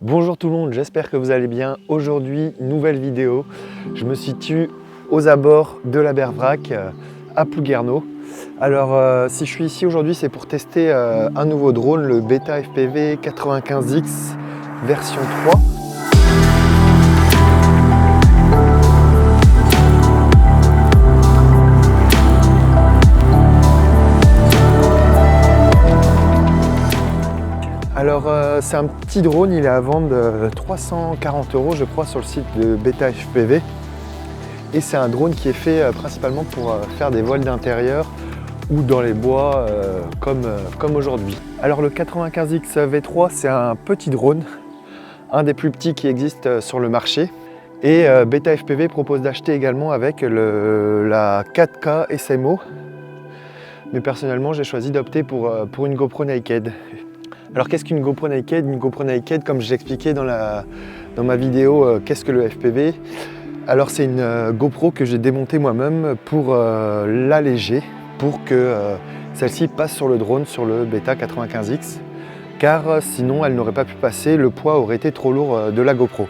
Bonjour tout le monde, j'espère que vous allez bien. Aujourd'hui, nouvelle vidéo. Je me situe aux abords de la Bervrac à Plouguerneau. Alors si je suis ici aujourd'hui, c'est pour tester un nouveau drone, le Beta FPV 95X version 3. Alors c'est un petit drone, il est à vendre 340 € je crois sur le site de Beta FPV. Et c'est un drone qui est fait principalement pour faire des vols d'intérieur ou dans les bois comme aujourd'hui. Alors le 95X V3 c'est un petit drone, un des plus petits qui existent sur le marché. Et Beta FPV propose d'acheter également avec la 4K SMO. Mais personnellement j'ai choisi d'opter pour une GoPro Naked. Alors qu'est-ce qu'une GoPro Naked? Une GoPro Naked, comme j'ai expliqué dans ma vidéo qu'est-ce que le FPV? Alors c'est une GoPro que j'ai démontée moi-même pour l'alléger, pour que celle-ci passe sur le drone, sur le Beta 95X, car sinon elle n'aurait pas pu passer, le poids aurait été trop lourd de la GoPro.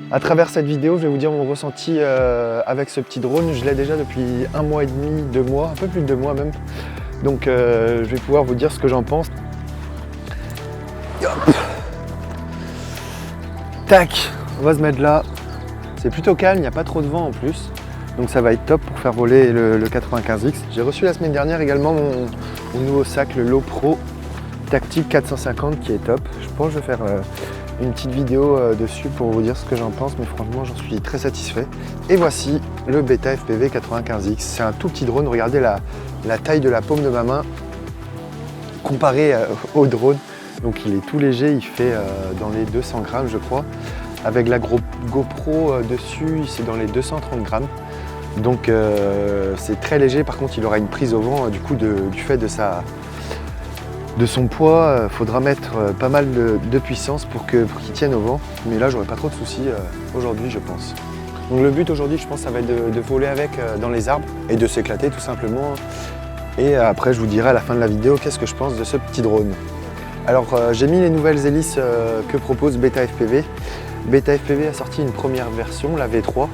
À travers cette vidéo, je vais vous dire mon ressenti avec ce petit drone. Je l'ai déjà depuis 1 mois et demi, 2 mois, un peu plus de 2 mois même. Donc je vais pouvoir vous dire ce que j'en pense. Hop. Tac, on va se mettre là. C'est plutôt calme, il n'y a pas trop de vent en plus. Donc ça va être top pour faire voler le 95X. J'ai reçu la semaine dernière également mon nouveau sac, le Lowpro Tactique 450 qui est top. Je pense que je vais faire une petite vidéo dessus pour vous dire ce que j'en pense, mais franchement j'en suis très satisfait. Et voici le Beta FPV 95X. C'est un tout petit drone, regardez la taille de la paume de ma main comparé au drone. Donc il est tout léger, il fait dans les 200 grammes je crois. Avec la GoPro dessus, c'est dans les 230 grammes. Donc c'est très léger, par contre il aura une prise au vent du coup du fait de son poids. Il faudra mettre pas mal de puissance pour qu'il tienne au vent. Mais là j'aurai pas trop de soucis aujourd'hui je pense. Donc le but aujourd'hui je pense ça va être de voler avec dans les arbres et de s'éclater tout simplement. Et après je vous dirai à la fin de la vidéo qu'est-ce que je pense de ce petit drone. Alors j'ai mis les nouvelles hélices que propose Beta FPV. Beta FPV a sorti une première version, la V3,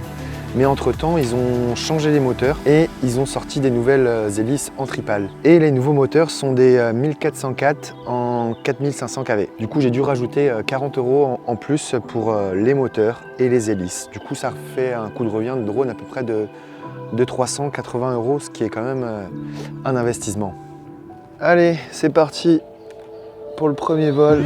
mais entre temps ils ont changé les moteurs et ils ont sorti des nouvelles hélices en tripale. Et les nouveaux moteurs sont des 1404 en 4500 kV. Du coup j'ai dû rajouter 40 € en plus pour les moteurs et les hélices. Du coup ça fait un coût de revient de drone à peu près de 380 €, ce qui est quand même un investissement. Allez, c'est parti pour le premier vol.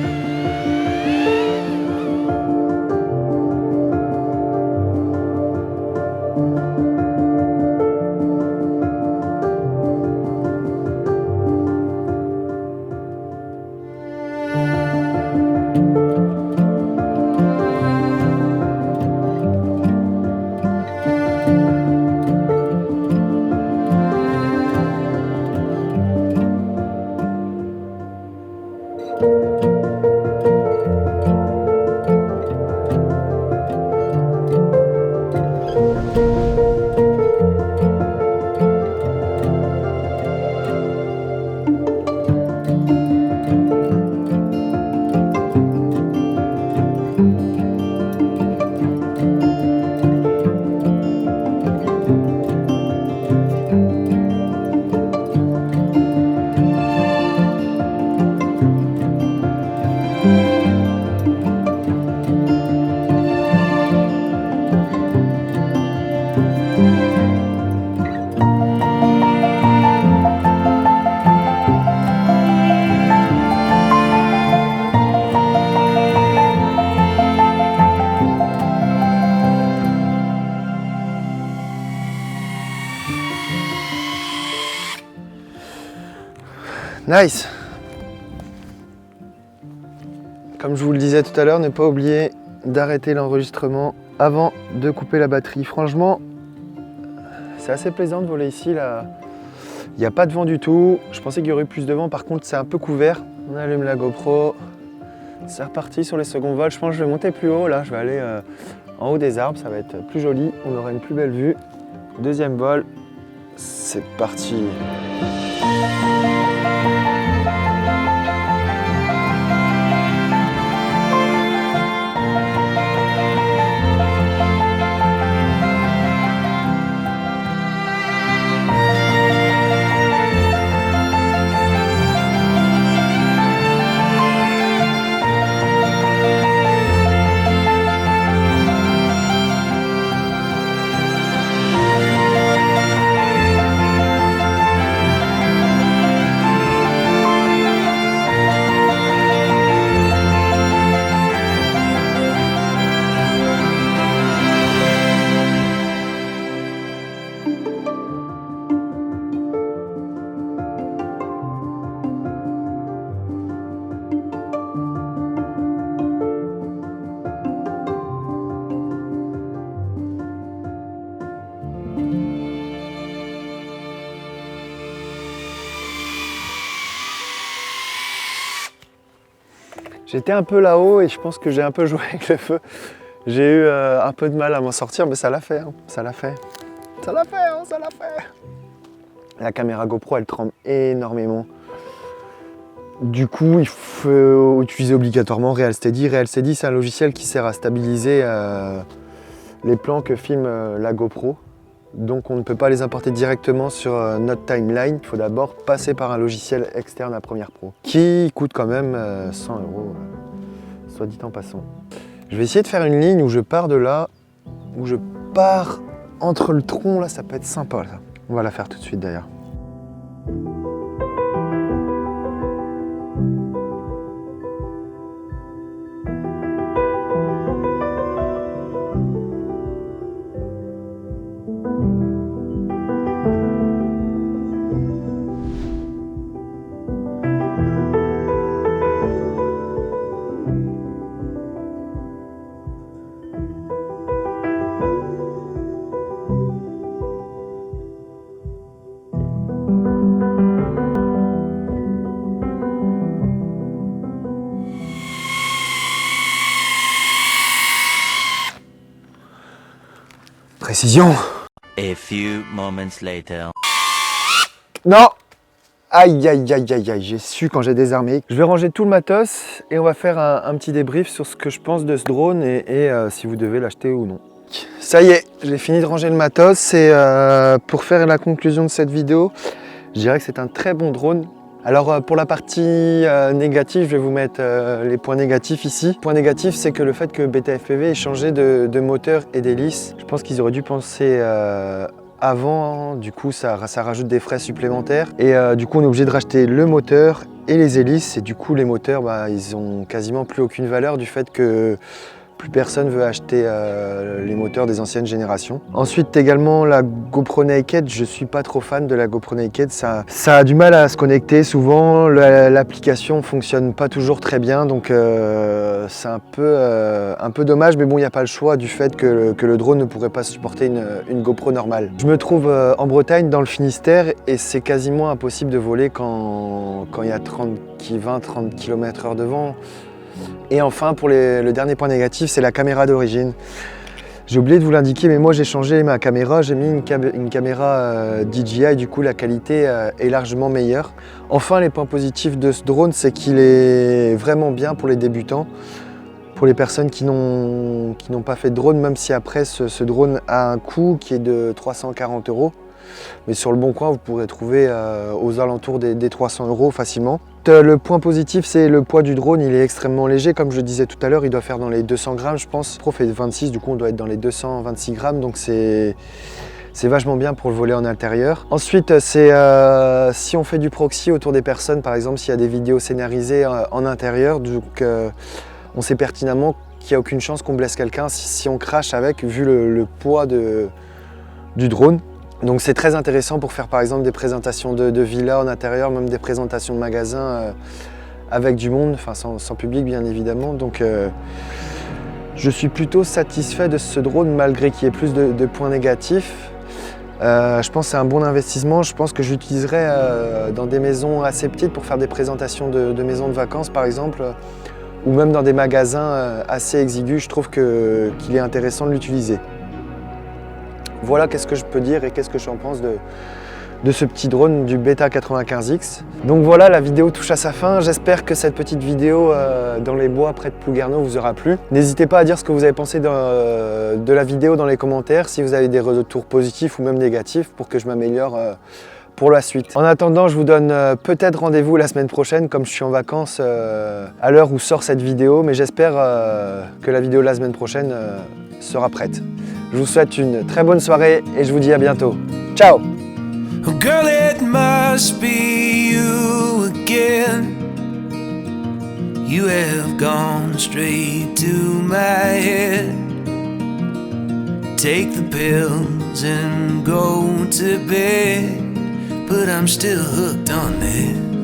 Nice! Comme je vous le disais tout à l'heure, ne pas oublier d'arrêter l'enregistrement avant de couper la batterie. Franchement, c'est assez plaisant de voler ici. Là. Il n'y a pas de vent du tout. Je pensais qu'il y aurait plus de vent. Par contre, c'est un peu couvert. On allume la GoPro. C'est reparti sur les seconds vols. Je pense que je vais monter plus haut. Là, je vais aller en haut des arbres. Ça va être plus joli. On aura une plus belle vue. Deuxième vol. C'est parti. J'étais un peu là-haut et je pense que j'ai un peu joué avec le feu. J'ai eu un peu de mal à m'en sortir, mais ça l'a fait, hein. Ça l'a fait. Ça l'a fait, hein, ça l'a fait. La caméra GoPro, elle tremble énormément. Du coup, il faut utiliser obligatoirement Real Steady. Real Steady, c'est un logiciel qui sert à stabiliser les plans que filme la GoPro. Donc on ne peut pas les importer directement sur notre timeline. Il faut d'abord passer par un logiciel externe à Premiere Pro, qui coûte quand même 100 €, soit dit en passant. Je vais essayer de faire une ligne où je pars de là, où je pars entre le tronc, là, ça peut être sympa, là. On va la faire tout de suite d'ailleurs. Précision. A few moments later. Non. Aïe, aïe, aïe, aïe, aïe, j'ai su quand j'ai désarmé. Je vais ranger tout le matos et on va faire un petit débrief sur ce que je pense de ce drone et si vous devez l'acheter ou non. Ça y est, j'ai fini de ranger le matos et pour faire la conclusion de cette vidéo, je dirais que c'est un très bon drone. Alors pour la partie négative, je vais vous mettre les points négatifs ici. Le point négatif, c'est que le fait que BetaFPV ait changé de moteur et d'hélice, je pense qu'ils auraient dû penser avant, du coup ça rajoute des frais supplémentaires. Et du coup on est obligé de racheter le moteur et les hélices. Et du coup les moteurs, ils ont quasiment plus aucune valeur du fait que plus personne veut acheter les moteurs des anciennes générations. Ensuite également la GoPro Naked, je suis pas trop fan de la GoPro Naked, ça a du mal à se connecter souvent, l'application fonctionne pas toujours très bien, donc c'est un peu dommage, mais bon il n'y a pas le choix du fait que le drone ne pourrait pas supporter une GoPro normale. Je me trouve en Bretagne dans le Finistère et c'est quasiment impossible de voler quand il y a 20-30 km/h de vent. Et enfin, pour le dernier point négatif, c'est la caméra d'origine. J'ai oublié de vous l'indiquer, mais moi j'ai changé ma caméra, j'ai mis une caméra DJI, du coup la qualité est largement meilleure. Enfin, les points positifs de ce drone, c'est qu'il est vraiment bien pour les débutants, pour les personnes qui n'ont pas fait de drone, même si après ce drone a un coût qui est de 340 €. Mais sur le bon coin, vous pourrez trouver aux alentours des 300 € facilement. Le point positif, c'est le poids du drone, il est extrêmement léger. Comme je le disais tout à l'heure, il doit faire dans les 200 grammes, je pense. Pro fait 26, du coup on doit être dans les 226 grammes, donc c'est vachement bien pour le voler en intérieur. Ensuite, c'est si on fait du proxy autour des personnes, par exemple s'il y a des vidéos scénarisées en intérieur, donc on sait pertinemment qu'il n'y a aucune chance qu'on blesse quelqu'un si on crache avec, vu le poids du drone. Donc c'est très intéressant pour faire par exemple des présentations de villas en intérieur, même des présentations de magasins avec du monde, enfin sans public bien évidemment. Donc je suis plutôt satisfait de ce drone malgré qu'il y ait plus de points négatifs. Je pense que c'est un bon investissement, je pense que j'utiliserai dans des maisons assez petites pour faire des présentations de maisons de vacances par exemple, ou même dans des magasins assez exigus, je trouve qu'il est intéressant de l'utiliser. Voilà qu'est-ce que je peux dire et qu'est-ce que j'en pense de ce petit drone du Beta 95X. Donc voilà, la vidéo touche à sa fin. J'espère que cette petite vidéo dans les bois près de Plouguerneau vous aura plu. N'hésitez pas à dire ce que vous avez pensé de la vidéo dans les commentaires, si vous avez des retours positifs ou même négatifs pour que je m'améliore pour la suite. En attendant, je vous donne peut-être rendez-vous la semaine prochaine, comme je suis en vacances à l'heure où sort cette vidéo, mais j'espère que la vidéo de la semaine prochaine sera prête. Je vous souhaite une très bonne soirée et je vous dis à bientôt. Ciao! Oh girl, it must be you again. You have gone straight to my head. Take the pills and go to bed, but I'm still hooked on it.